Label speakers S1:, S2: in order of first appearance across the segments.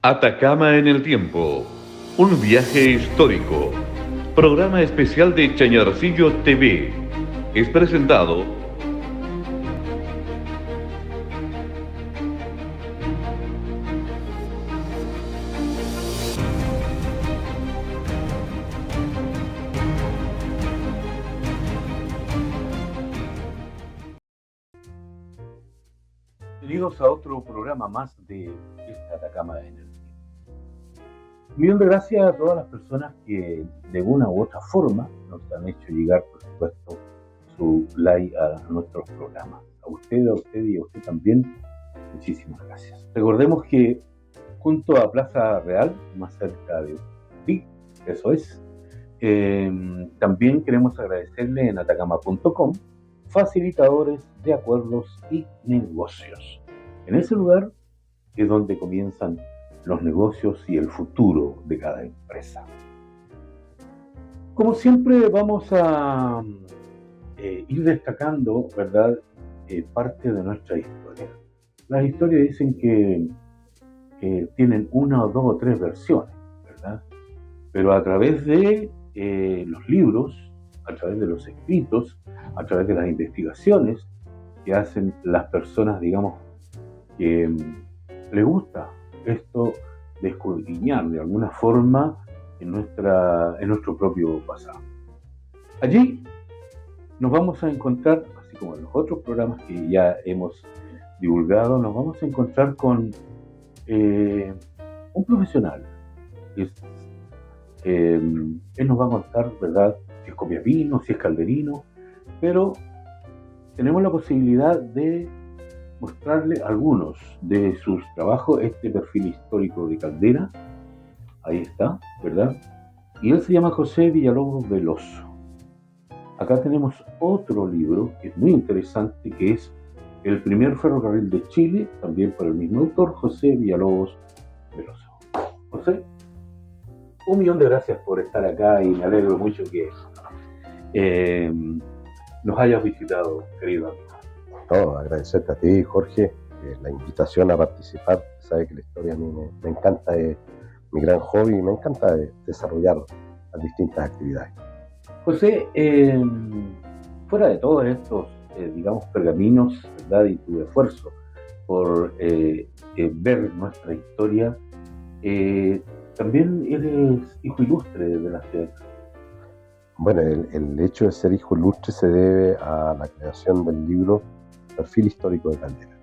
S1: Atacama en el tiempo, un viaje histórico, programa especial de Chañarcillo TV, es presentado.
S2: Bienvenidos a otro programa más de esta Atacama en el tiempo. Un millón de gracias a todas las personas que de una u otra forma nos han hecho llegar, por supuesto, su like a nuestros programas. A usted y a usted también, muchísimas gracias. Recordemos que junto a Plaza Real, más cerca de ti, eso es, también queremos agradecerle en atacama.com, facilitadores de acuerdos y negocios. En ese lugar es donde comienzan los negocios y el futuro de cada empresa. Como siempre vamos a ir destacando, ¿verdad?, parte de nuestra historia. Las historias dicen que tienen una o dos o tres versiones, ¿verdad? Pero a través de los libros, a través de los escritos, a través de las investigaciones que hacen las personas, digamos, que les gusta esto de escudriñar de alguna forma en nuestro propio pasado. Allí nos vamos a encontrar, así como en los otros programas que ya hemos divulgado, nos vamos a encontrar con un profesional. Él nos va a contar, ¿verdad?, si es copiapino, si es calderino, pero tenemos la posibilidad de mostrarle algunos de sus trabajos, este perfil histórico de Caldera, ahí está, ¿verdad? Y él se llama José Villalobos Veloso. Acá tenemos otro libro que es muy interesante, que es El primer ferrocarril de Chile, también por el mismo autor, José Villalobos Veloso. José, un millón de gracias por estar acá y me alegro mucho que nos hayas visitado, querido amigo.
S3: No, agradecerte a ti, Jorge, la invitación a participar. Sabes que la historia a mí me encanta, es mi gran hobby y me encanta desarrollar las distintas actividades.
S2: José, fuera de todos estos, digamos, pergaminos, ¿verdad?, y tu esfuerzo por ver nuestra historia, también eres hijo ilustre de la ciudad.
S3: Bueno, el hecho de ser hijo ilustre se debe a la creación del libro Perfil Histórico de Caldera.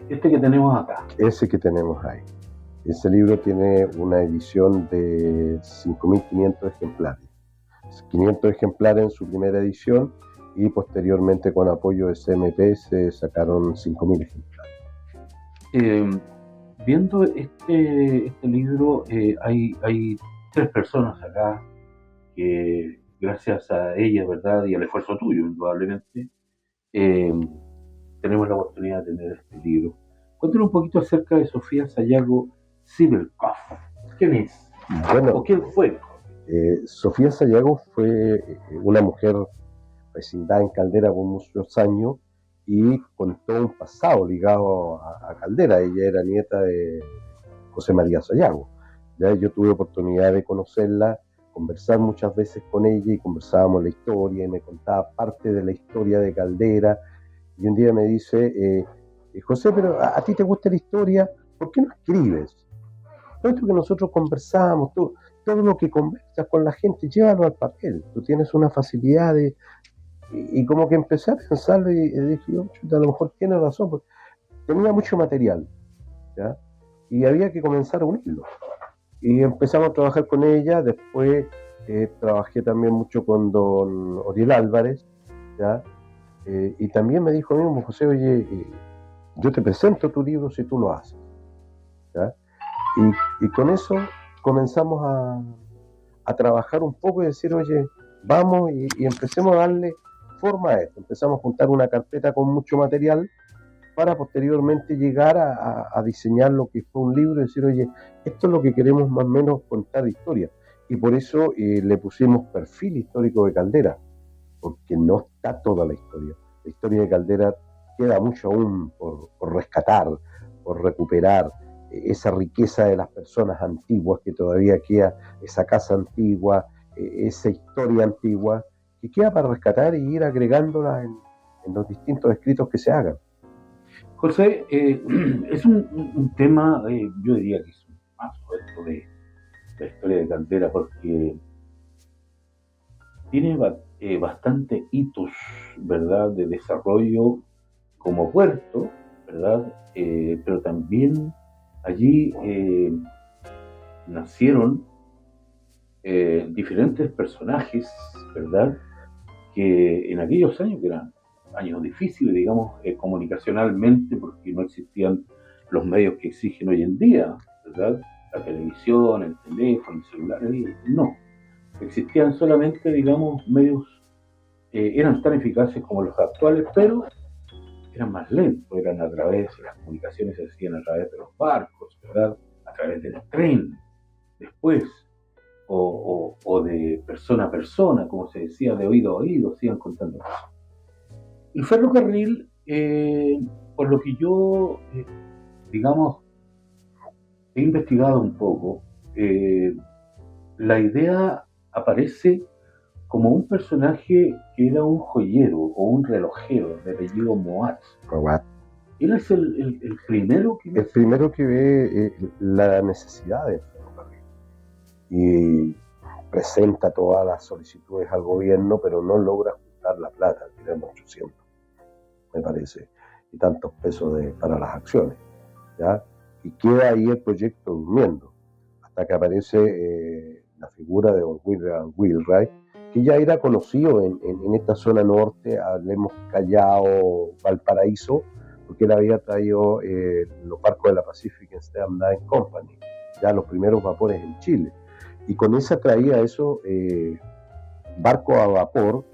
S2: Este que tenemos acá.
S3: Ese que tenemos ahí. Ese libro tiene una edición de 5.500 ejemplares. 500 ejemplares en su primera edición y posteriormente con apoyo de CMP se sacaron 5.000 ejemplares.
S2: Viendo este libro, hay tres personas acá que gracias a ellas, ¿verdad?, y al esfuerzo tuyo, indudablemente, tenemos la oportunidad de tener este libro. Cuéntanos un poquito acerca de Sofía Sayago Sibelkov. ¿Quién es?
S3: Bueno,
S2: ¿O quién fue?
S3: Sofía Sayago fue una mujer vecindad en Caldera por muchos años y con todo un pasado ligado a Caldera. Ella era nieta de José María Sayago. Ya yo tuve oportunidad de conocerla, conversar muchas veces con ella y conversábamos la historia y me contaba parte de la historia de Caldera. Y un día me dice, José, pero a ti te gusta la historia, ¿por qué no escribes? Todo esto que nosotros conversamos, todo lo que conversas con la gente, llévalo al papel. Tú tienes una facilidad de... Y como que empecé a pensarlo y dije, a lo mejor tiene razón, porque tenía mucho material, ¿ya? Y había que comenzar a unirlo. Y empezamos a trabajar con ella, después trabajé también mucho con don Oriel Álvarez, ¿ya? Y también me dijo mismo, José, oye, yo te presento tu libro si tú lo haces, ¿ya? Y con eso comenzamos a trabajar un poco y decir, oye, vamos y empecemos a darle forma a esto. Empezamos a juntar una carpeta con mucho material para posteriormente llegar a diseñar lo que fue un libro y decir, oye, esto es lo que queremos más o menos contar de historia. Y por eso le pusimos Perfil Histórico de Caldera, porque no está toda la historia. La historia de Caldera queda mucho aún por rescatar, por recuperar. esa riqueza de las personas antiguas, que todavía queda esa casa antigua, esa historia antigua, que queda para rescatar y ir agregándola en los distintos escritos que se hagan.
S2: José, es un tema, yo diría que es un paso esto de la historia de Caldera, porque tiene bastante hitos, ¿verdad?, de desarrollo como puerto, ¿verdad? Pero también allí nacieron diferentes personajes, ¿verdad?, que en aquellos años, que eran años difíciles, digamos, comunicacionalmente, porque no existían los medios que exigen hoy en día, ¿verdad? La televisión, el teléfono, el celular, no. Existían solamente, digamos, medios, eran tan eficaces como los actuales, pero eran más lentos, eran a través, las comunicaciones se hacían a través de los barcos, ¿verdad? A través del tren, después, o de persona a persona, como se decía, de oído a oído, sigan contando cosas. El ferrocarril, por lo que yo, digamos, he investigado un poco, la idea aparece como un personaje que era un joyero o un relojero de apellido Moat. Él es el primero que
S3: ve... El primero que ve la necesidad del ferrocarril y presenta todas las solicitudes al gobierno, pero no logra juntar la plata, tienen 800, me parece, y tantos pesos para las acciones, ¿ya? Y queda ahí el proyecto durmiendo, hasta que aparece la figura de don William Wheelwright, que ya era conocido en esta zona norte, hablemos Callao, Valparaíso, porque él había traído los barcos de la Pacific Stand Line Company, ya los primeros vapores en Chile. Y con esa traía eso, barco a vapor,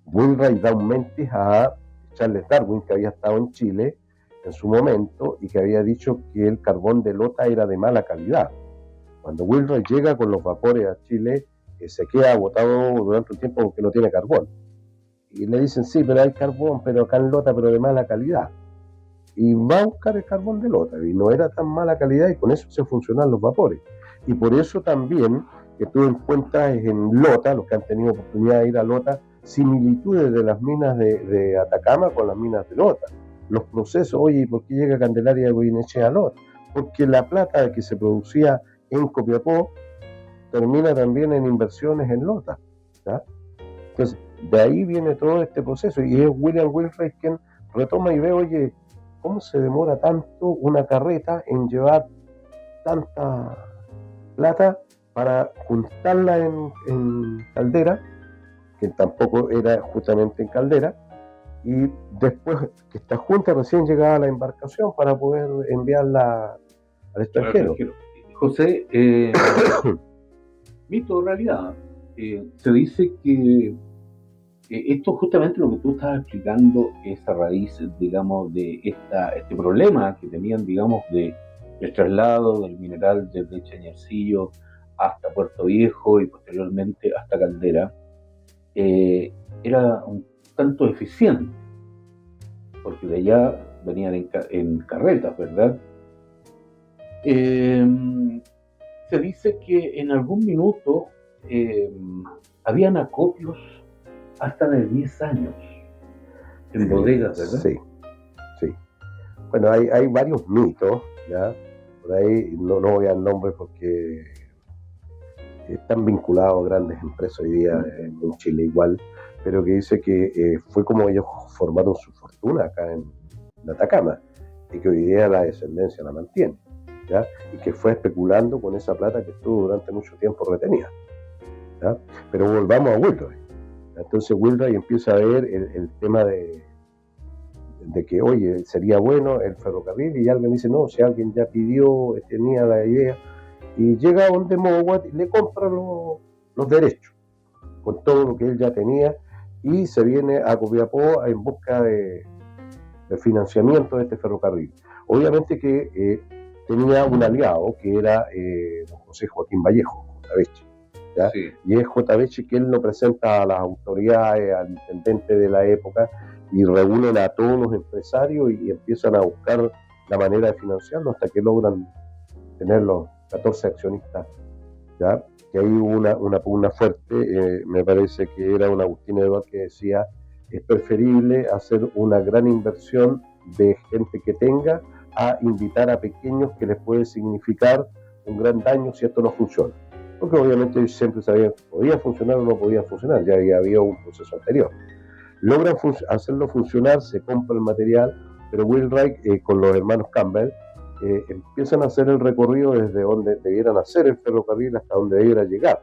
S3: Wheelwright da un mentes a Charles Darwin, que había estado en Chile en su momento y que había dicho que el carbón de Lota era de mala calidad. Cuando Wheelwright llega con los vapores a Chile, se queda agotado durante un tiempo porque no tiene carbón. Y le dicen, sí, pero hay carbón, pero acá en Lota, pero de mala calidad. Y va a buscar el carbón de Lota, y no era tan mala calidad, y con eso se funcionan los vapores. Y por eso también que tú encuentras en Lota, los que han tenido oportunidad de ir a Lota, similitudes de las minas de Atacama con las minas de Lota. Los procesos, oye, ¿por qué llega Candelaria de Goyenechea a Lota? Porque la plata que se producía en Copiapó termina también en inversiones en Lota, ¿ya? Entonces, de ahí viene todo este proceso, y es William Wheelwright quien retoma y ve, oye, ¿cómo se demora tanto una carreta en llevar tanta plata para juntarla en Caldera, que tampoco era justamente en Caldera, y después que está junta recién llegaba la embarcación para poder enviarla al extranjero?
S2: José, mito o realidad, se dice que esto justamente lo que tú estabas explicando es a raíz, digamos, de este problema que tenían, digamos, de el traslado del mineral desde Chañarcillo hasta Puerto Viejo y posteriormente hasta Caldera. Era un tanto eficiente, porque de allá venían en carretas, ¿verdad? Se dice que en algún minuto habían acopios hasta de 10 años en bodegas, ¿verdad?
S3: Sí, sí. Bueno, hay varios mitos, ¿ya? Por ahí no voy al nombre porque están vinculados a grandes empresas hoy día en Chile igual, pero que dice que fue como ellos formaron su fortuna acá en Atacama y que hoy día la descendencia la mantiene, ¿ya? Y que fue especulando con esa plata que estuvo durante mucho tiempo retenida, ¿ya? Pero volvamos a Wheelwright. Entonces Wheelwright empieza a ver el tema de que, oye, sería bueno el ferrocarril, y alguien dice, no, si alguien ya pidió, tenía la idea, y llega a donde Mowat y le compra los derechos, con todo lo que él ya tenía, y se viene a Copiapó en busca de financiamiento de este ferrocarril. Obviamente que tenía un aliado, que era don José Joaquín Vallejo, Jotaveche, ¿ya? Sí. Y es Jotaveche que él lo presenta a las autoridades, al intendente de la época, y reúnen a todos los empresarios y empiezan a buscar la manera de financiarlo hasta que logran tener los 14 accionistas, ¿ya? Que ahí hubo una pugna fuerte, me parece que era un Agustín Eduard que decía, es preferible hacer una gran inversión de gente que tenga a invitar a pequeños que les puede significar un gran daño si esto no funciona. Porque obviamente ellos siempre sabían si podía funcionar o no podía funcionar, ya había un proceso anterior. Logran hacerlo funcionar, se compra el material, pero Wheelwright con los hermanos Campbell empiezan a hacer el recorrido desde donde debieran hacer el ferrocarril hasta donde debiera llegar,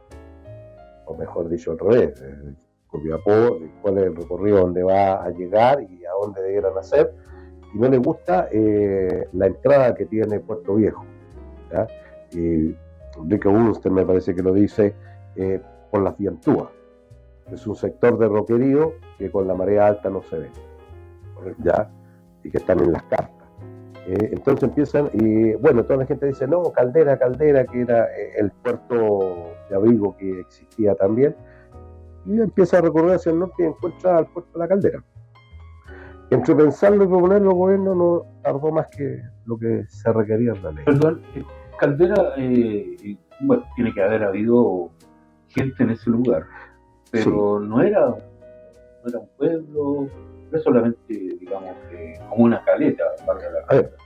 S3: o mejor dicho al revés, Copiapó, cuál es el recorrido donde va a llegar y a dónde debieran hacer, y no les gusta la entrada que tiene Puerto Viejo, ¿ya? Y Enrique Unster me parece que lo dice por las vientúas. Es un sector de roquerío que con la marea alta no se ve, ¿ya? Y que están en las cartas. Entonces empiezan, y bueno, toda la gente dice, no, Caldera, que era el puerto de abrigo que existía también, y empieza a recorrer hacia el norte y encuentra al puerto de la Caldera. Entre pensarlo y proponerlo, el gobierno no tardó más que lo que se requería en la ley.
S2: Perdón, Caldera, bueno, tiene que haber habido gente en ese lugar, pero sí. no era un pueblo, no es solamente, digamos, como una caleta, valga la caleta.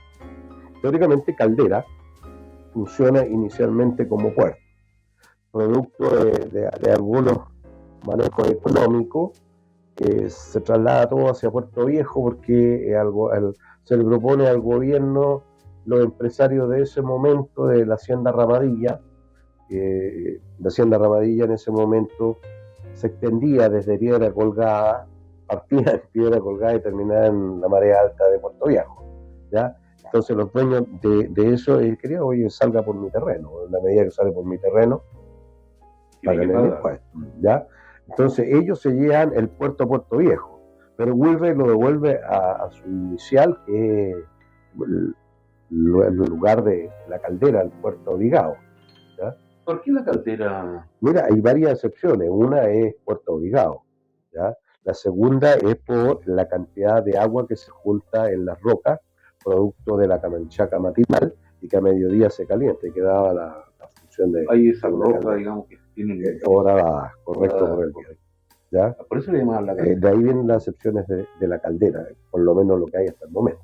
S3: Teóricamente Caldera funciona inicialmente como puerto, producto de algunos manejos económicos, se traslada todo hacia Puerto Viejo porque se le propone al gobierno, los empresarios de ese momento de la Hacienda Ramadilla, la Hacienda Ramadilla en ese momento se extendía desde Piedra Colgada, partía en Piedra Colgada y terminaba en la marea alta de Puerto Viejo, ¿ya? Entonces los dueños de eso querían, oye, salga por mi terreno, en la medida que sale por mi terreno, pagan el impuesto, ¿ya? Entonces ellos se llevan el puerto a Puerto Viejo, pero Wheelwright lo devuelve a su inicial, que es el lugar de la Caldera, el puerto obligado, ¿ya?
S2: ¿Por qué la Caldera?
S3: Mira, hay varias excepciones. Una es puerto obligado, ¿ya? La segunda es por la cantidad de agua que se junta en las rocas, producto de la camanchaca matinal, y que a mediodía se calienta, y que daba la función de...
S2: Hay esa roca, digamos, que tienen...
S3: Horadadas, correcto, por el día, ¿ya?
S2: Por eso le llamaban la Caldera.
S3: De ahí vienen las excepciones de la Caldera, por lo menos lo que hay hasta el momento,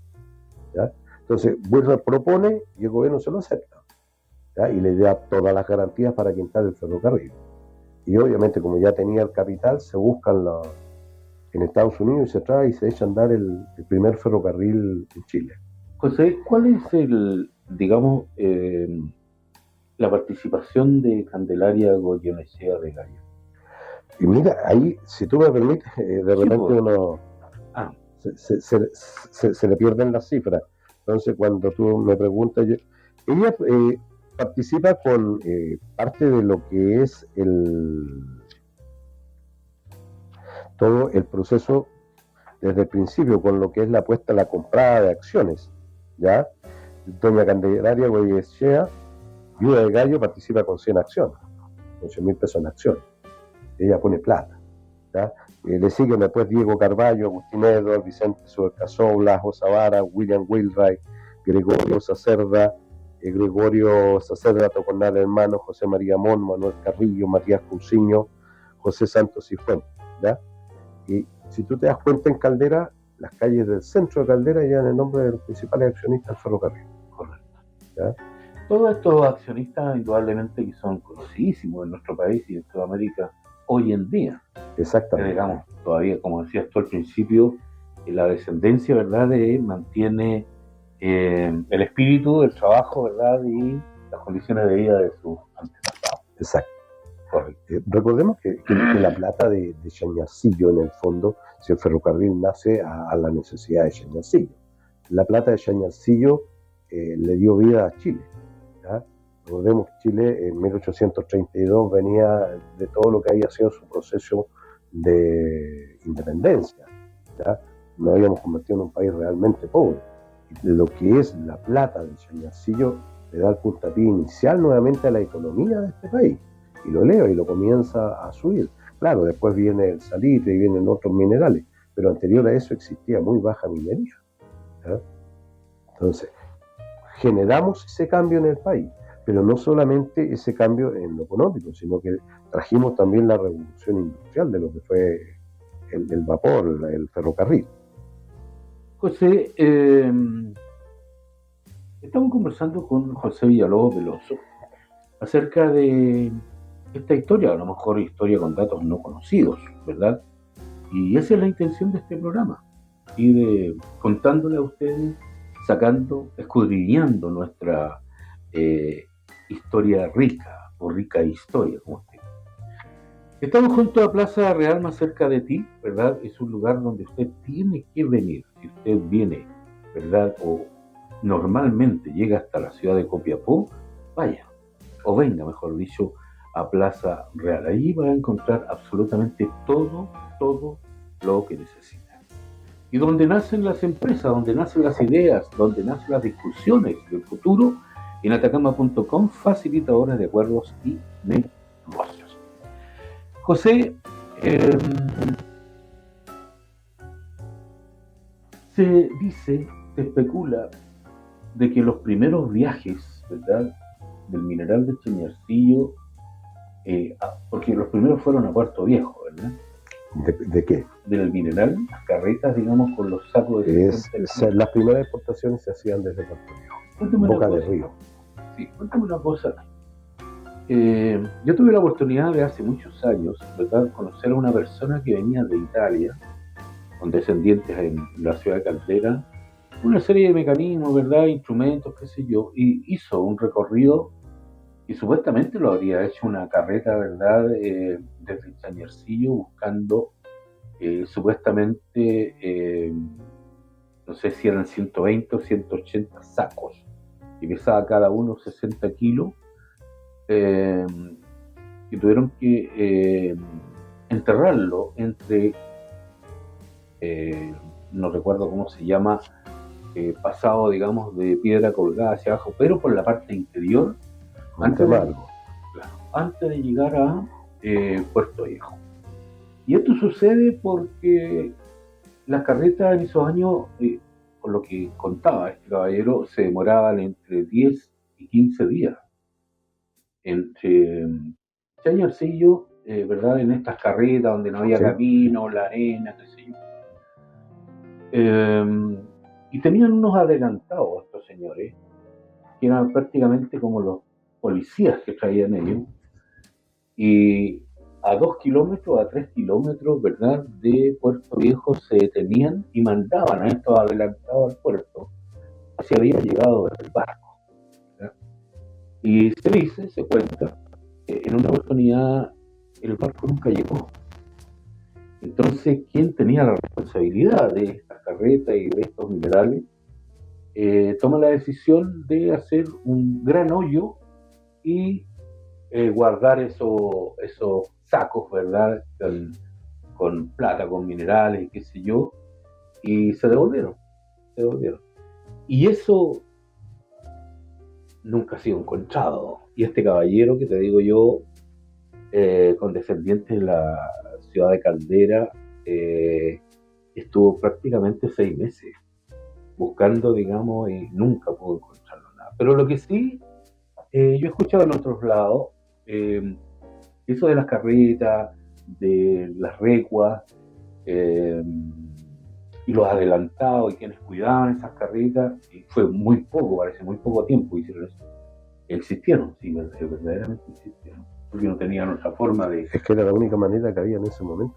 S3: ¿ya? Entonces, Wheelwright propone y el gobierno se lo acepta, ¿ya? Y le da todas las garantías para que instale el ferrocarril. Y obviamente, como ya tenía el capital, se buscan en Estados Unidos y se trae y se echa a andar el primer ferrocarril en Chile.
S2: José, ¿cuál es digamos, la participación de Candelaria Goyenechea de Gallo?
S3: Y mira, ahí, si tú me permites, de repente uno se le pierden las cifras. Entonces, cuando tú me preguntas, ella participa con parte de lo que es todo el proceso desde el principio, con lo que es la apuesta a la comprada de acciones, ¿ya? Doña Candelaria Goyenechea, viuda de Gallo, participa con 100 acciones, con 100.000 pesos en acciones. Ella pone plata, ¿ya? Le siguen después Diego Carballo, Agustín Edwards, Vicente Suercasó, Blas Zavara, William Wheelwright, Gregorio Sacerda, Toconal Hermano, José María Mon, Manuel Carrillo, Matías Cousiño, José Santos y Fuentes, ¿ya? Y si tú te das cuenta, en Caldera, las calles del centro de Caldera llevan el nombre de los principales accionistas del ferrocarril.
S2: Correcto.
S3: ¿Ya?
S2: Todos estos accionistas, indudablemente, que son conocidísimos en nuestro país y en Sudamérica hoy en día.
S3: Exactamente.
S2: Digamos, todavía, como decías tú al principio, la descendencia, ¿verdad?, mantiene el espíritu, el trabajo, ¿verdad?, y las condiciones de vida de sus antepasados.
S3: Exacto. Recordemos que la plata de Chañarcillo, en el fondo, si el ferrocarril nace a la necesidad de Chañarcillo. La plata de Chañarcillo le dio vida a Chile, ¿ya? Recordemos que Chile en 1832 venía de todo lo que había sido su proceso de independencia, ¿ya? Nos habíamos convertido en un país realmente pobre. Y lo que es la plata de Chañarcillo le da el puntapié inicial nuevamente a la economía de este país. Y lo eleva y lo comienza a subir. Claro, después viene el salitre y vienen otros minerales, pero anterior a eso existía muy baja minería, ¿ya? Entonces, generamos ese cambio en el país, pero no solamente ese cambio en lo económico, sino que trajimos también la revolución industrial de lo que fue el vapor, el ferrocarril.
S2: José, estamos conversando con José Villalobos Veloso acerca de esta historia, a lo mejor historia con datos no conocidos, ¿verdad? Y esa es la intención de este programa, y de contándole a ustedes, escudriñando nuestra historia rica, o rica historia, como usted. Estamos junto a Plaza Real, más cerca de ti, ¿verdad? Es un lugar donde usted tiene que venir. Si usted viene, ¿verdad? O normalmente llega hasta la ciudad de Copiapó, vaya, o venga, mejor dicho, a Plaza Real. Allí va a encontrar absolutamente todo lo que necesita. Y donde nacen las empresas, donde nacen las ideas, donde nacen las discusiones del futuro, en atacama.com, facilitadores de acuerdos y negocios. José, se especula de que los primeros viajes, ¿verdad?, del mineral de Chañarcillo, porque los primeros fueron a Puerto Viejo, ¿verdad?
S3: ¿De qué?
S2: Del mineral, las carretas, digamos, con los sacos de...
S3: Las primeras exportaciones se hacían desde Puerto Viejo, Boca del Río.
S2: Sí, cuéntame una cosa. Yo tuve la oportunidad de hace muchos años, ¿verdad?, conocer a una persona que venía de Italia, con descendientes en la ciudad de Caldera, una serie de mecanismos, ¿verdad?, instrumentos, qué sé yo, y hizo un recorrido y supuestamente lo habría hecho una carreta, ¿verdad?, desde Chañarcillo, buscando supuestamente, no sé si eran 120 o 180 sacos, y pesaba cada uno 60 kilos, y tuvieron que enterrarlo entre, no recuerdo cómo se llama, pasado, digamos, de piedra colgada hacia abajo, pero por la parte interior, antes de llegar a Puerto Viejo. Y esto sucede porque las carretas en esos años, por lo que contaba este caballero, se demoraban entre 10 y 15 días entre Chañarcillo, ¿verdad?, en estas carretas donde no había camino, la arena, qué sé yo. Y tenían unos adelantados estos señores, que eran prácticamente como los policías que traían ellos, y a 2 kilómetros, a 3 kilómetros, ¿verdad?, de Puerto Viejo se detenían y mandaban a estos adelantados al puerto, así había llegado el barco, ¿verdad? Y se cuenta, que en una oportunidad el barco nunca llegó. Entonces, ¿quién tenía la responsabilidad de estas carretas y de estos minerales? Toma la decisión de hacer un gran hoyo y guardar esos sacos, ¿verdad?, con plata, con minerales, qué sé yo, y se devolvieron. Y eso nunca ha sido encontrado. Y este caballero que te digo yo, con descendientes de la ciudad de Caldera, estuvo prácticamente 6 meses buscando, digamos, y nunca pudo encontrarlo nada. Pero lo que sí, yo he escuchado en otros lados, eso de las carretas, de las recuas, y los adelantados y quienes cuidaban esas carretas, y fue muy poco, parece muy poco tiempo hicieron eso. Existieron, sí, verdaderamente existieron, porque no tenían otra forma de...
S3: Es que era la única manera que había en ese momento.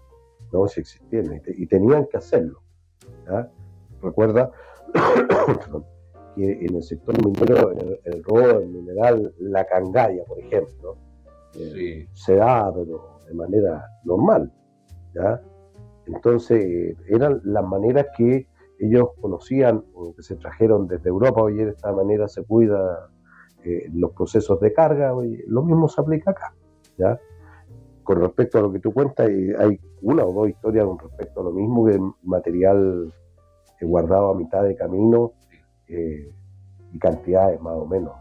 S3: No, si existieron, y tenían que hacerlo, ¿ya? Recuerda que en el sector minero el robo del mineral, la cangalla, por ejemplo, se da, pero de manera normal, ¿ya? Entonces eran las maneras que ellos conocían, que se trajeron desde Europa. Oye, de esta manera se cuida los procesos de carga. Oye, lo mismo se aplica acá, ¿ya? Con respecto a lo que tú cuentas, hay una o dos historias con respecto a lo mismo, que material guardado a mitad de camino, y cantidades más o menos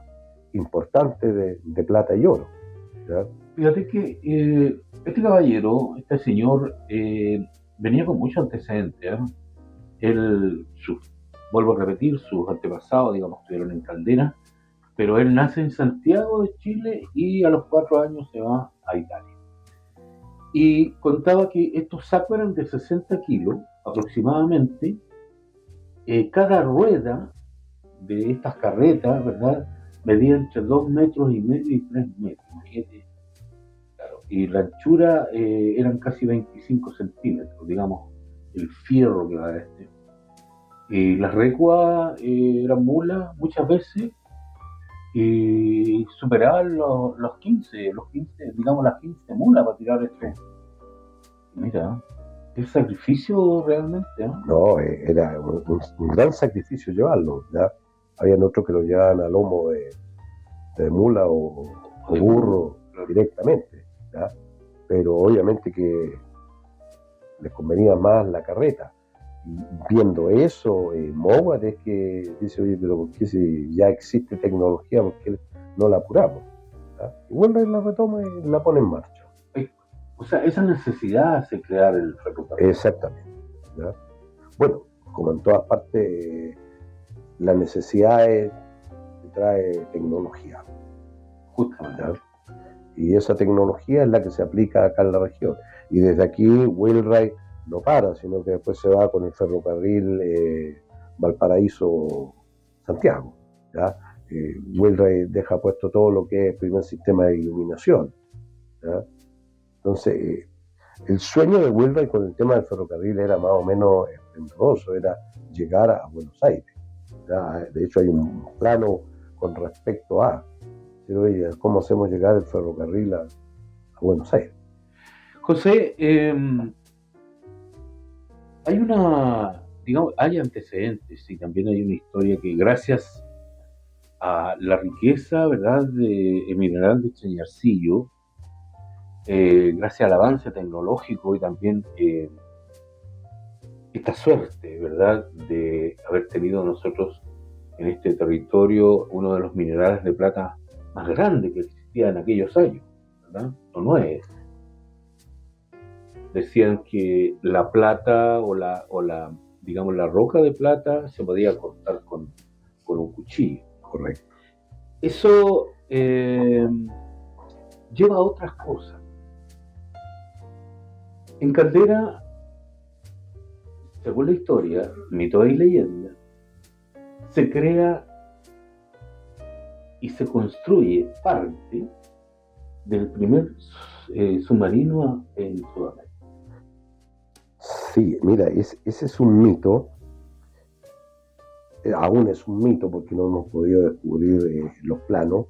S3: importantes de plata y oro, ¿ya?
S2: Fíjate que este caballero, este señor, venía con muchos antecedentes, ¿eh? Sus vuelvo a repetir, sus antepasados, digamos, estuvieron en Caldera, pero él nace en Santiago de Chile y a los 4 años se va a Italia. Y contaba que estos sacos eran de 60 kilos aproximadamente. Cada rueda de estas carretas, ¿verdad?, medía entre 2,5 metros y 3 metros. Imagínate. Claro. Y la anchura eran casi 25 centímetros, digamos, el fierro que va este. Y las recuas eran mulas muchas veces y superaban los 15, digamos las 15 mulas para tirar esto. Mira, qué sacrificio realmente, ¿no?
S3: No, era un gran sacrificio llevarlo, ¿ya? Habían otros que lo llevaban a lomo de mula o burro directamente, ¿ya? Pero obviamente que les convenía más la carreta. Y viendo eso, Mowat es que dice, oye, pero ¿por qué si ya existe tecnología, por qué no la apuramos? ¿Ya? Y Wainwright la retoma y la pone en marcha.
S2: O sea, esa necesidad hace crear el ferrocarril.
S3: Exactamente, ¿ya? Bueno, como en todas partes, la necesidad trae tecnología.
S2: Justamente.
S3: ¿Ya? Y esa tecnología es la que se aplica acá en la región. Y desde aquí, Wainwright no para, sino que después se va con el ferrocarril Valparaíso-Santiago. ¿Ya? Wainwright deja puesto todo lo que es el primer sistema de iluminación. ¿Ya? Entonces, el sueño de Wainwright con el tema del ferrocarril era más o menos esplendoroso, era llegar a Buenos Aires. ¿Ya? De hecho, hay un plano con respecto a, oye, ¿cómo hacemos llegar el ferrocarril a Buenos Aires?
S2: José, hay antecedentes y también hay una historia que gracias a la riqueza, ¿verdad?, de mineral de Chañarcillo, gracias al avance tecnológico y también esta suerte, ¿verdad?, de haber tenido nosotros en este territorio uno de los minerales de plata más grandes que existía en aquellos años, ¿verdad? No es. Decían que la plata o la roca de plata se podía cortar con un cuchillo.
S3: Correcto.
S2: Eso lleva a otras cosas. En Caldera, según la historia, mito y leyenda, se crea y se construye parte del primer submarino en Sudamérica.
S3: Sí, mira, ese es un mito, aún es un mito porque no hemos podido descubrir los planos,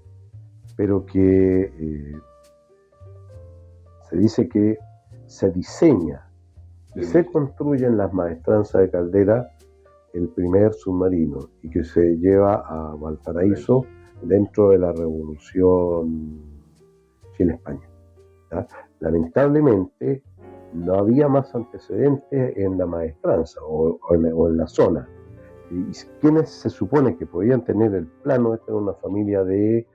S3: pero que se dice que se diseña y se construye en las maestranzas de Caldera el primer submarino y que se lleva a Valparaíso dentro de la Revolución Chile-España. ¿Ya? Lamentablemente no había más antecedentes en la maestranza o en la zona. Y quienes se supone que podían tener el plano, esta era una familia de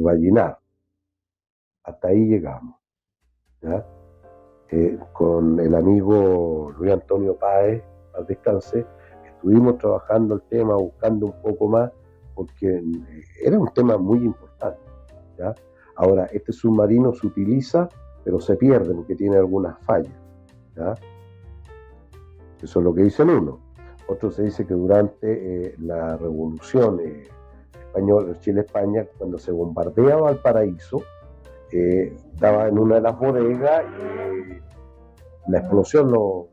S3: Vallenar. Hasta ahí llegamos. ¿Ya? Con el amigo Luis Antonio Páez, al descanse, estuvimos trabajando el tema, buscando un poco más, porque era un tema muy importante. ¿Ya? Ahora, este submarino se utiliza, pero se pierde porque tiene algunas fallas. ¿Ya? Eso es lo que dicen uno. Otro se dice que durante la Revolución Española, Chile-España, cuando se bombardea Valparaíso, estaba en una de las bodegas y la explosión lo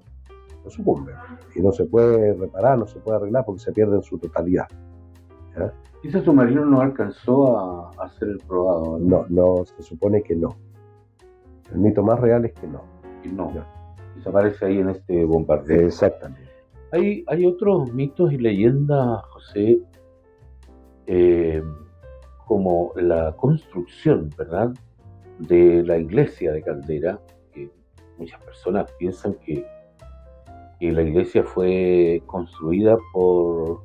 S3: sucumbe. Y no se puede reparar, no se puede arreglar porque se pierde en su totalidad. ¿Ya?
S2: Ese submarino no alcanzó a hacer el probado, ¿no?
S3: No, se supone que no. El mito más real es que no.
S2: Que no. ¿Ya? Desaparece ahí en este bombardeo.
S3: Exactamente.
S2: Hay otros mitos y leyendas, José, como la construcción, ¿verdad?, de la iglesia de Caldera, que muchas personas piensan que la iglesia fue construida por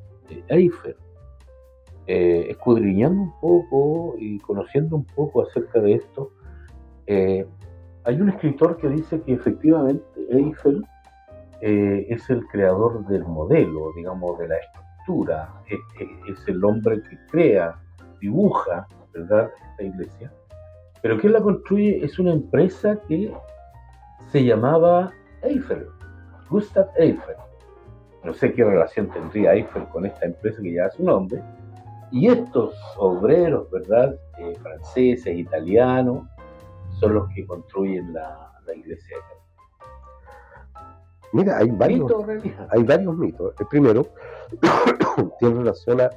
S2: Eiffel. Escudriñando un poco y conociendo un poco acerca de esto, hay un escritor que dice que efectivamente Eiffel es el creador del modelo, digamos, de la estructura, es el hombre que crea, dibuja, ¿verdad?, esta iglesia. Pero quien la construye es una empresa que se llamaba Eiffel, Gustav Eiffel. No sé qué relación tendría Eiffel con esta empresa que lleva su nombre. Y estos obreros, ¿verdad?, franceses, italianos, son los que construyen la iglesia.
S3: Mira, hay varios mitos. El primero tiene relación a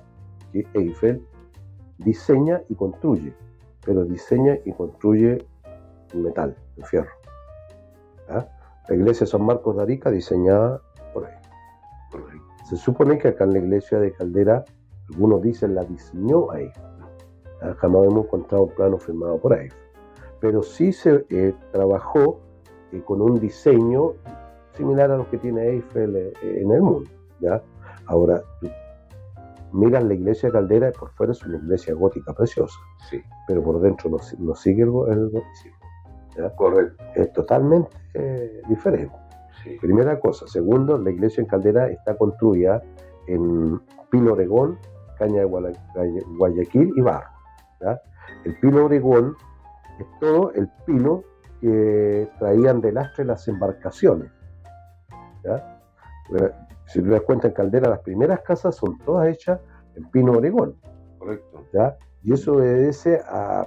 S3: que Eiffel diseña y construye, pero diseña y construye en metal, en fierro. ¿Ah? La iglesia de San Marcos de Arica diseñada por ahí. Se supone que acá en la iglesia de Caldera, algunos dicen la diseñó Eiffel. Jamás hemos encontrado un plano firmado por Eiffel. Pero sí se trabajó con un diseño similar a los que tiene Eiffel en el mundo, ¿ya? Ahora, miras la iglesia de Caldera, por fuera es una iglesia gótica preciosa,
S2: sí,
S3: pero por dentro no sigue el goticismo, ¿ya?
S2: Correcto.
S3: Es totalmente diferente.
S2: Sí.
S3: Primera cosa. Segundo, la iglesia en Caldera está construida en pino oregón, caña de Guayaquil y barro, ¿ya? El pino oregón es todo el pino que traían de lastre las embarcaciones, ¿ya? Si te das cuenta, en Caldera las primeras casas son todas hechas en pino oregón.
S2: Correcto.
S3: ¿Ya? Y eso obedece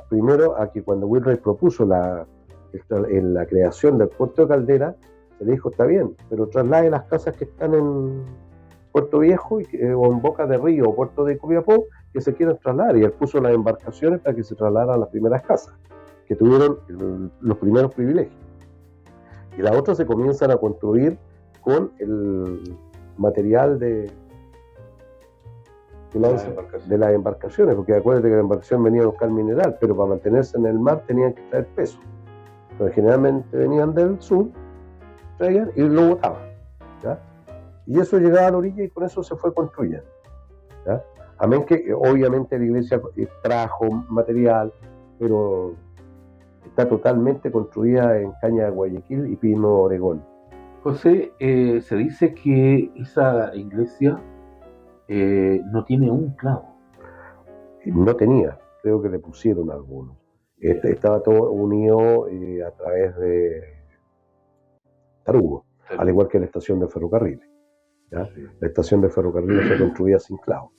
S3: primero a que cuando Wilray propuso en la creación del puerto de Caldera, se le dijo, está bien, pero traslade las casas que están en Puerto Viejo o en Boca de Río o Puerto de Copiapó, que se quieran trasladar. Y él puso las embarcaciones para que se trasladaran las primeras casas, que tuvieron los primeros privilegios. Y las otras se comienzan a construir con el material de las embarcaciones, porque acuérdate que la embarcación venía a buscar mineral, pero para mantenerse en el mar tenían que traer peso. Entonces generalmente venían del sur, traían y lo botaban, ¿ya? Y eso llegaba a la orilla y con eso se fue construyendo, ¿ya? Amén que obviamente la iglesia trajo material, pero está totalmente construida en caña de Guayaquil y pino oregón.
S2: José, se dice que esa iglesia no tiene un clavo.
S3: No tenía, creo que le pusieron algunos. Estaba todo unido a través de tarugo, al igual que la estación de ferrocarriles, ¿ya? Sí. La estación de ferrocarriles fue construida sin clavos.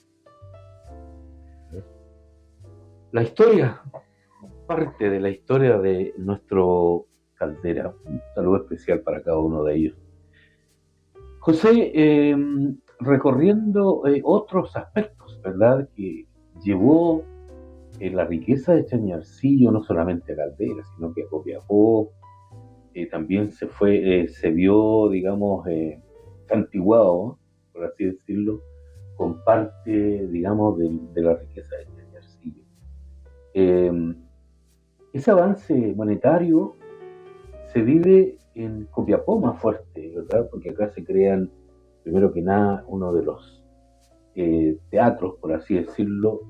S2: La historia, parte de la historia de nuestro Caldera. Un saludo especial para cada uno de ellos. José, recorriendo otros aspectos, ¿verdad?, que llevó la riqueza de Chañarcillo no solamente a Caldera, sino que a Copiapó, también se vio, digamos, santiguado, por así decirlo, con parte, digamos, de la riqueza de Chañarcillo. Ese avance monetario se vive en Copiapó más fuerte, ¿verdad? Porque acá se crean, primero que nada, uno de los teatros, por así decirlo,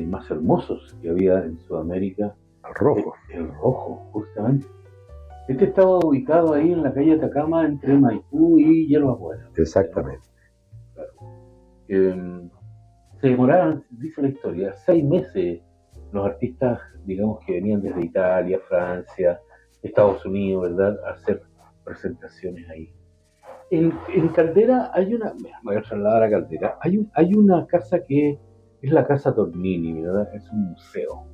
S2: más hermosos que había en Sudamérica.
S3: El Rojo.
S2: El Rojo, justamente. Este estaba ubicado ahí en la calle Atacama, entre Maipú y Yerba Buena.
S3: Exactamente.
S2: Claro. Se demoraban, dice la historia, 6 meses los artistas, digamos, que venían desde Italia, Francia, Estados Unidos, ¿verdad?, a hacer presentaciones ahí. En Caldera hay una, me voy a trasladar a Caldera, hay una casa que es la Casa Tornini, ¿verdad? Es un museo.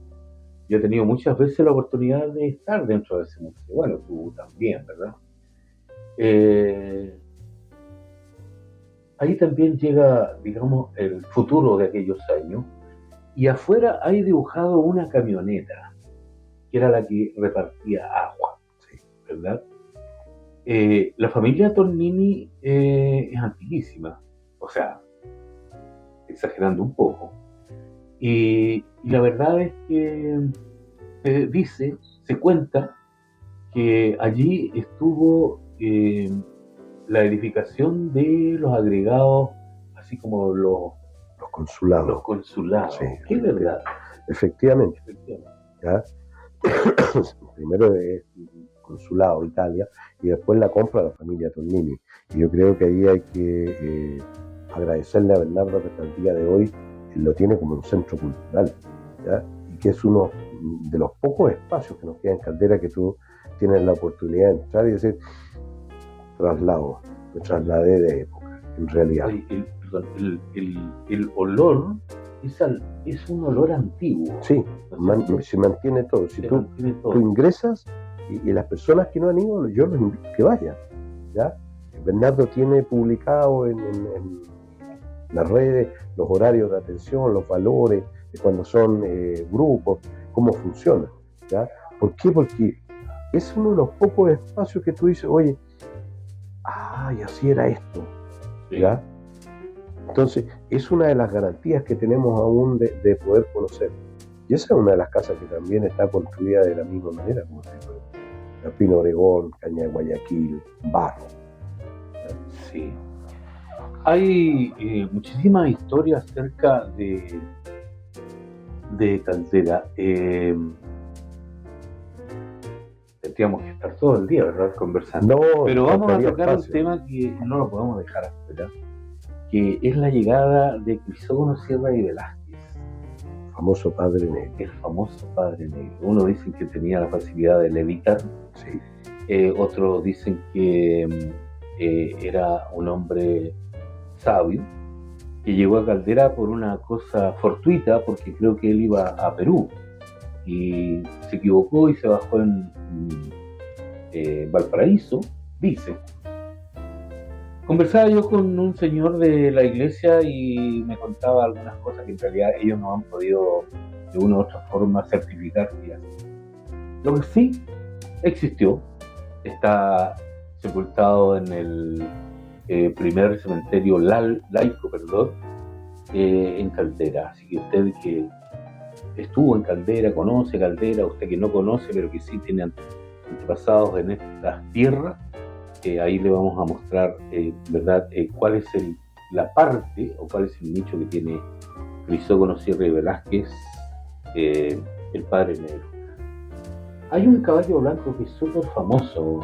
S2: Yo he tenido muchas veces la oportunidad de estar dentro de ese museo. Bueno, tú también, ¿verdad? Ahí también llega, digamos, el futuro de aquellos años, y afuera hay dibujado una camioneta, que era la que repartía agua, ¿verdad? La familia Tornini es antiquísima, o sea, exagerando un poco. Y la verdad es que se cuenta que allí estuvo la edificación de los agregados, así como los consulados.
S3: Sí,
S2: ¿Qué es verdad?
S3: Efectivamente. ¿Ya? Primero consulado de Italia, y después la compra la familia Tornini. Y yo creo que ahí hay que agradecerle a Bernardo que hasta el día de hoy lo tiene como un centro cultural, ¿ya? Y que es uno de los pocos espacios que nos queda en Caldera que tú tienes la oportunidad de entrar y decir, me trasladé de época, en realidad.
S2: Oye, el olor es un olor antiguo.
S3: Sí, se mantiene todo. Si tú ingresas y las personas que no han ido, yo los invito a que vayan, ¿ya? Bernardo tiene publicado en las redes los horarios de atención, los valores, de cuando son grupos, cómo funciona, ¿ya? ¿Por qué? Porque es uno de los pocos espacios que tú dices, oye, y así era esto, ¿ya? Entonces, es una de las garantías que tenemos aún de poder conocer. Y esa es una de las casas que también está construida de la misma manera, como te digo, la Pino Obregón, Caña de Guayaquil, barro.
S2: Sí. Hay muchísimas historias acerca de Caldera. Tendríamos que estar todo el día, ¿verdad?, conversando.
S3: No,
S2: pero vamos a tocar
S3: espacio.
S2: un tema que no lo podemos dejar afuera, que es la llegada de Crisógono Sierra y Velázquez.
S3: Famoso Padre Negro.
S2: El famoso Padre Negro. Uno dice que tenía la facilidad de levitar.
S3: Sí.
S2: Otros dicen que era un hombre sabio, que llegó a Caldera por una cosa fortuita, porque creo que él iba a Perú y se equivocó y se bajó en Valparaíso, dice. Conversaba yo con un señor de la iglesia y me contaba algunas cosas que en realidad ellos no han podido de una u otra forma certificar que así. Lo que sí existió, está sepultado en el primer cementerio laico, en Caldera. Así que usted que estuvo en Caldera, conoce Caldera, usted que no conoce pero que sí tiene antepasados en estas tierras, ahí le vamos a mostrar, ¿verdad?, cuál es la parte o cuál es el nicho que tiene Crisógono Sierra y Velázquez, el Padre Negro. Hay un caballo blanco que es súper famoso,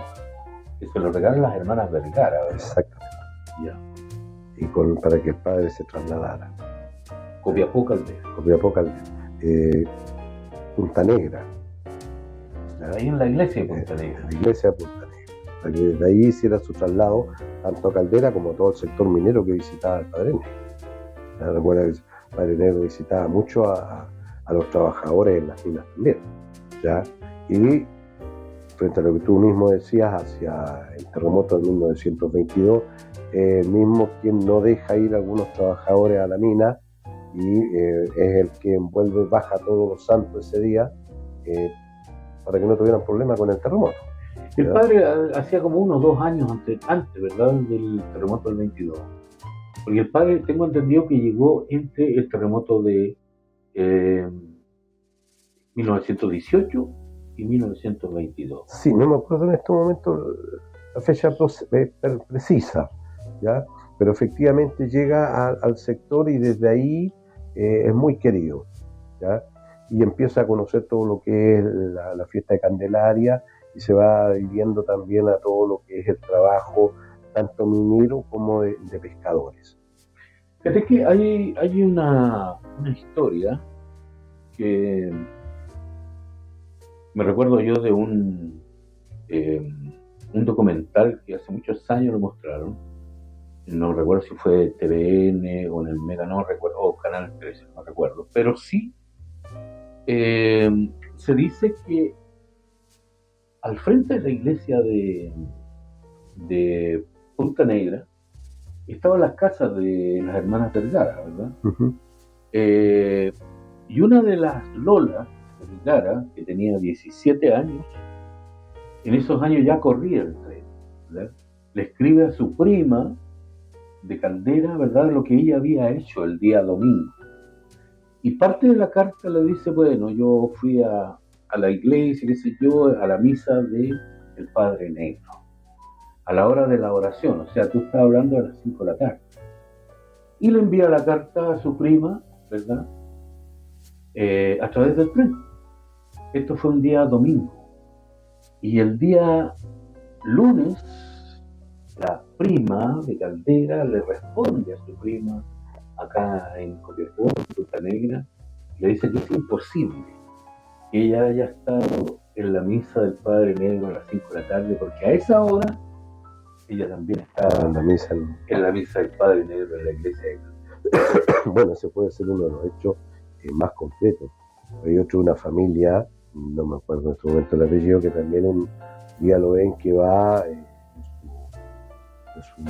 S2: que se lo regalan las hermanas Vergara, ¿verdad?
S3: Exactamente.
S2: Ya.
S3: Y para que el padre se trasladara.
S2: Copiapó Caldera.
S3: Punta Negra.
S2: Ahí en la iglesia de Punta Negra.
S3: La iglesia de Punta Negra. Para que desde ahí hiciera su traslado tanto a Caldera como a todo el sector minero que visitaba el Padre Negro. Recuerda que el Padre Negro visitaba mucho a los trabajadores en las minas también, ¿ya? Y frente a lo que tú mismo decías, hacia el terremoto de 1922, el mismo quien no deja ir a algunos trabajadores a la mina y es el que baja todos los santos ese día para que no tuvieran problemas con el terremoto.
S2: El padre hacía como 1 o 2 años antes, ¿verdad?, del terremoto del 22. Porque el padre, tengo entendido que llegó entre el terremoto de 1918 y 1922.
S3: Sí, no me acuerdo en este momento la fecha precisa, ¿ya? Pero efectivamente llega al sector y desde ahí es muy querido, ¿ya? Y empieza a conocer todo lo que es la fiesta de Candelaria y se va viviendo también a todo lo que es el trabajo tanto minero como de pescadores.
S2: Fíjate que hay una historia que me recuerdo yo de un documental que hace muchos años lo mostraron. No recuerdo si fue TVN o en el Mega, no recuerdo, o Canal 13, no recuerdo. Pero sí se dice que al frente de la iglesia de Punta Negra estaban las casas de las hermanas Vergara, ¿verdad?
S3: Uh-huh.
S2: Y una de las Lolas Vergara, que tenía 17 años, en esos años ya corría el tren, ¿verdad? Le escribe a su prima de Caldera, ¿verdad?, lo que ella había hecho el día domingo. Y parte de la carta le dice, bueno, yo fui a la iglesia, qué sé yo, a la misa del Padre Negro, a la hora de la oración, o sea, tú estás hablando a las 5 de la tarde. Y le envía la carta a su prima, ¿verdad?, a través del tren. Esto fue un día domingo. Y el día lunes, la prima de Caldera le responde a su prima acá en Copiapó, en Punta Negra, y le dice que es imposible que ella haya estado en la misa del Padre Negro a las 5 de la tarde, porque a esa hora ella también estaba
S3: en la misa.
S2: en la misa del Padre Negro en la iglesia de Caldera.
S3: Bueno, ese puede ser uno de los hechos más concretos. Hay otro, una familia, no me acuerdo en este momento el apellido, que también un día lo ven que va en su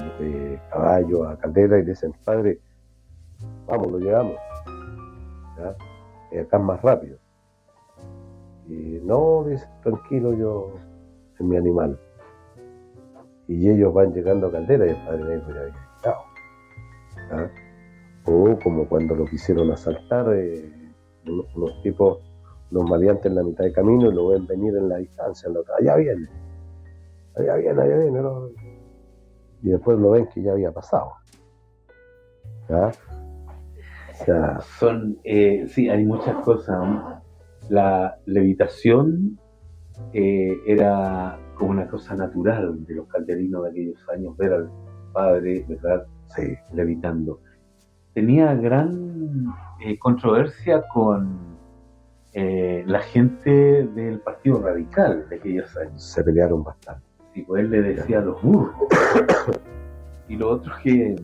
S3: caballo a Caldera y le dicen, padre, vamos, lo llevamos, ¿ya? Acá es más rápido. Y no, dice, tranquilo, yo en mi animal. Y ellos van llegando a Caldera y el Padre Negro ya había llegado, ¿ya? O como cuando lo quisieron asaltar, unos tipos, unos maleantes en la mitad de camino y lo ven venir en la distancia, allá viene, ¿no? Y después lo ven que ya había pasado, ¿ya? O sea,
S2: sí, hay muchas cosas, ¿no? La levitación era como una cosa natural de los calderinos de aquellos años, ver al Padre, ¿verdad?
S3: sí,
S2: Levitando. Tenía gran controversia con la gente del Partido Radical de aquellos años.
S3: se pelearon bastante.
S2: Sí, pues él le decía a los burros. Y lo otro es que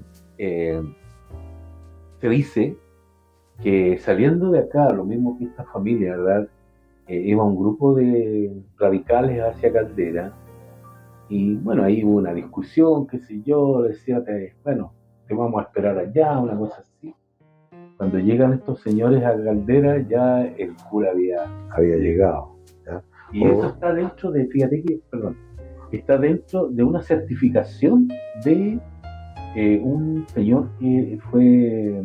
S2: se dice que saliendo de acá, lo mismo que esta familia, ¿verdad? Iba un grupo de radicales hacia Caldera y bueno, ahí hubo una discusión, qué sé yo, decía, bueno, te vamos a esperar allá, una cosa así. Cuando llegan estos señores a Caldera, ya el cura
S3: había llegado, ¿ya?
S2: Y eso está dentro de, fíjate que, perdón, está dentro de una certificación de un señor que fue,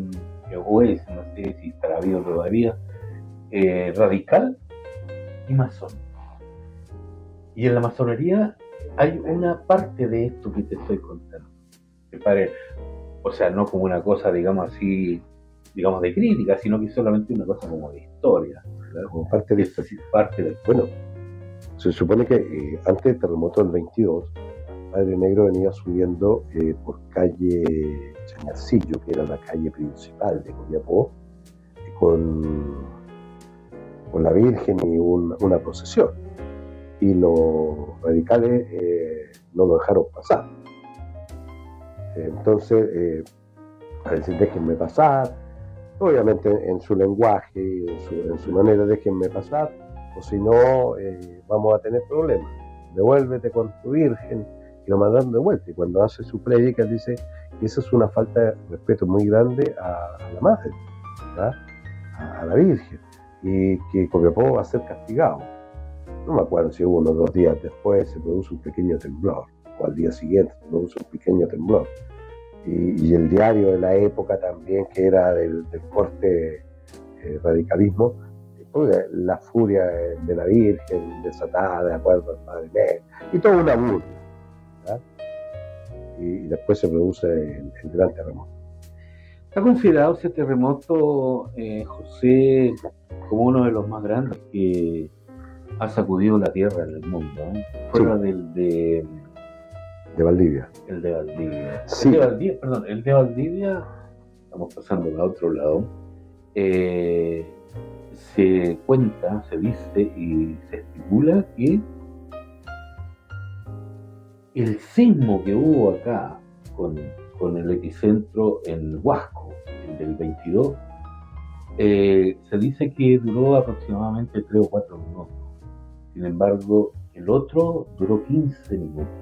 S2: o es, no sé si estará vivo todavía, radical y masón. Y en la masonería hay una parte de esto que te estoy contando. O sea, no como una cosa, digamos así, digamos de crítica, sino que solamente una cosa como de historia, ¿verdad?
S3: Como parte de esto.
S2: Parte de
S3: Bueno, se supone que antes del terremoto del 22, Padre Negro venía subiendo por calle Chañarcillo, que era la calle principal de Copiapó, con la Virgen y una procesión. Y los radicales no lo dejaron pasar. Entonces, a decir, déjenme pasar, obviamente en su lenguaje, en su manera, déjenme pasar, o si no, vamos a tener problemas. Devuélvete con tu Virgen, y lo mandaron de vuelta. Y cuando hace su prédica dice que esa es una falta de respeto muy grande a la Madre, ¿verdad? A la Virgen, y que Copiapó va a ser castigado. No me acuerdo si hubo unos 2 días después se produce un pequeño temblor, o al día siguiente se produce un pequeño temblor. Y el diario de la época también, que era del corte radicalismo, la furia de la Virgen desatada de acuerdo al Padre Negro, y toda una burla, ¿verdad? Y después se produce el gran terremoto.
S2: ¿Está considerado ese terremoto, José, como uno de los más grandes que ha sacudido la tierra en el mundo, ¿eh? Fuera
S3: Sí.
S2: De
S3: Valdivia.
S2: El de Valdivia.
S3: Sí.
S2: El de Valdivia, estamos pasando a otro lado, se cuenta, se dice y se estipula que el sismo que hubo acá con el epicentro en Huasco, el del 22, se dice que duró aproximadamente 3 o 4 minutos. Sin embargo, el otro duró 15 minutos.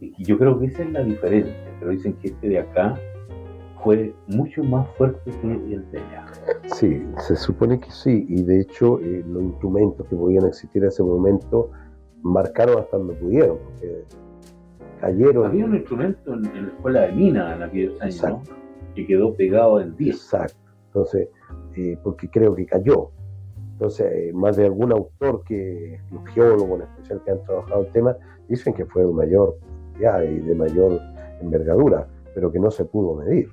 S2: Y yo creo que esa es la diferencia, pero dicen que este de acá fue mucho más fuerte que el de allá.
S3: Sí, se supone que sí, y de hecho los instrumentos que podían existir en ese momento marcaron hasta donde pudieron, porque cayeron.
S2: Había un instrumento en la escuela de Mina en aquellos años,
S3: Exacto,
S2: ¿no? Que quedó pegado en 10.
S3: Exacto, entonces, porque creo que cayó. Entonces, más de algún autor que los geólogos en especial que han trabajado el tema dicen que fue de mayor y de mayor envergadura, pero que no se pudo medir.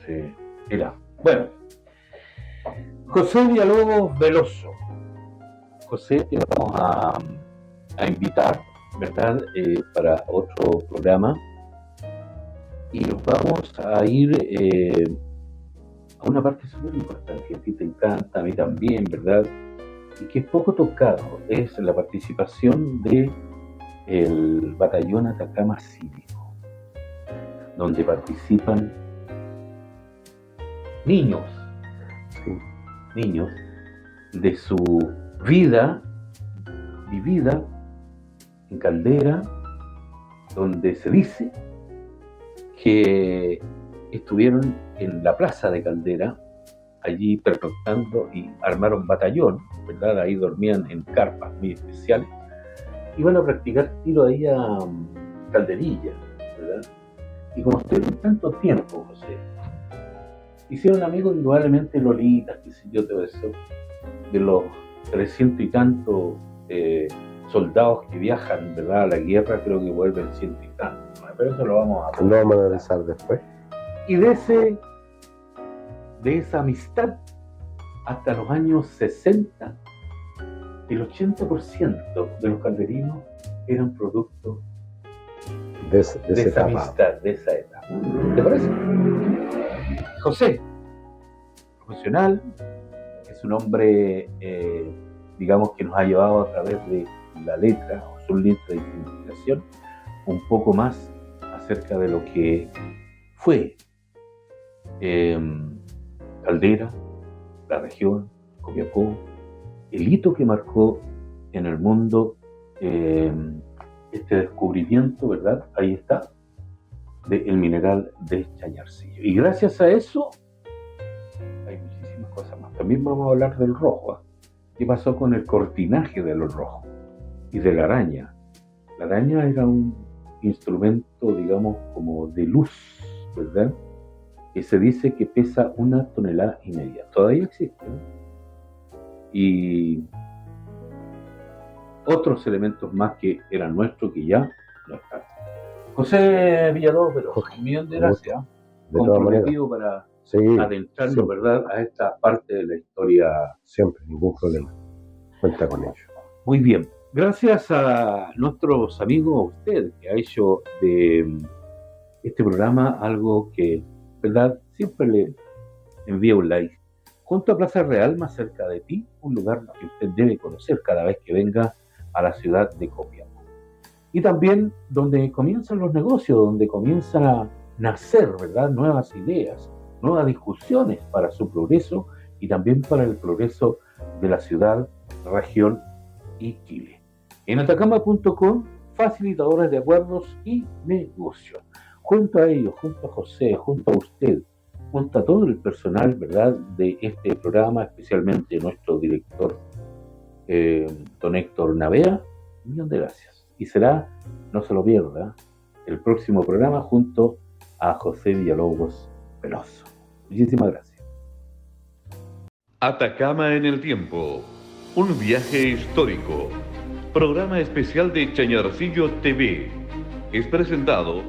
S2: Sí, era. Bueno, José Villalobos Veloso, José, te vamos a invitar, ¿verdad? Para otro programa y nos vamos a ir a una parte súper importante que a ti te encanta, a mí también, ¿verdad? Y que es poco tocado, es la participación de el Batallón Atacama Cívico, donde participan niños de su vida vivida en Caldera, donde se dice que estuvieron en la plaza de Caldera, allí pernoctando y armaron batallón, ¿verdad? Ahí dormían en carpas muy especiales. Iban a practicar tiro ahí a Calderilla, ¿verdad? Y como estuvieron tanto tiempo, José, hicieron amigos indudablemente lolitas, qué sé yo, todo eso, de los 300 y tantos soldados que viajan, ¿verdad? A la guerra, creo que vuelven 100 y tantos, ¿no? Pero eso lo vamos a
S3: analizar después.
S2: Y de esa amistad, hasta los años 60, el 80% de los calderinos eran producto de esa amistad, de esa etapa. ¿Te parece? José, profesional, es un hombre, digamos, que nos ha llevado a través de la letra o su letra de investigación un poco más acerca de lo que fue Caldera, la región, Copiapó, el hito que marcó en el mundo este descubrimiento, ¿verdad? Ahí está, del mineral de Chañarcillo. Y gracias a eso hay muchísimas cosas más. También vamos a hablar del rojo, ¿eh? ¿Qué pasó con el cortinaje de los rojos? Y de la araña. La araña era un instrumento, digamos, como de luz, ¿verdad? Que se dice que pesa 1,5 toneladas. Todavía existe, ¿no? Y otros elementos más que eran nuestros que ya no están. José Villalobos, pero un millón de gracias. Comprometido para adentrarnos, siempre, ¿verdad?, a esta parte de la historia.
S3: Siempre, ningún problema. Cuenta con ello.
S2: Muy bien. Gracias a nuestros amigos, a usted, que ha hecho de este programa algo que, ¿verdad?, siempre le envía un like. Junto a Plaza Real, más cerca de ti, un lugar que usted debe conocer cada vez que venga a la ciudad de Copiapó. Y también donde comienzan los negocios, donde comienzan a nacer, ¿verdad?, nuevas ideas, nuevas discusiones para su progreso y también para el progreso de la ciudad, región y Chile. En atacama.com, facilitadores de acuerdos y negocios. Junto a ellos, junto a José, junto a usted, junto a todo el personal, ¿verdad?, de este programa, especialmente nuestro director, don Héctor Navea, un millón de gracias. Y será, no se lo pierda, el próximo programa junto a José Villalobos Veloso. Muchísimas gracias.
S1: Atacama en el tiempo, un viaje histórico. Programa especial de Chañarcillo TV. Es presentado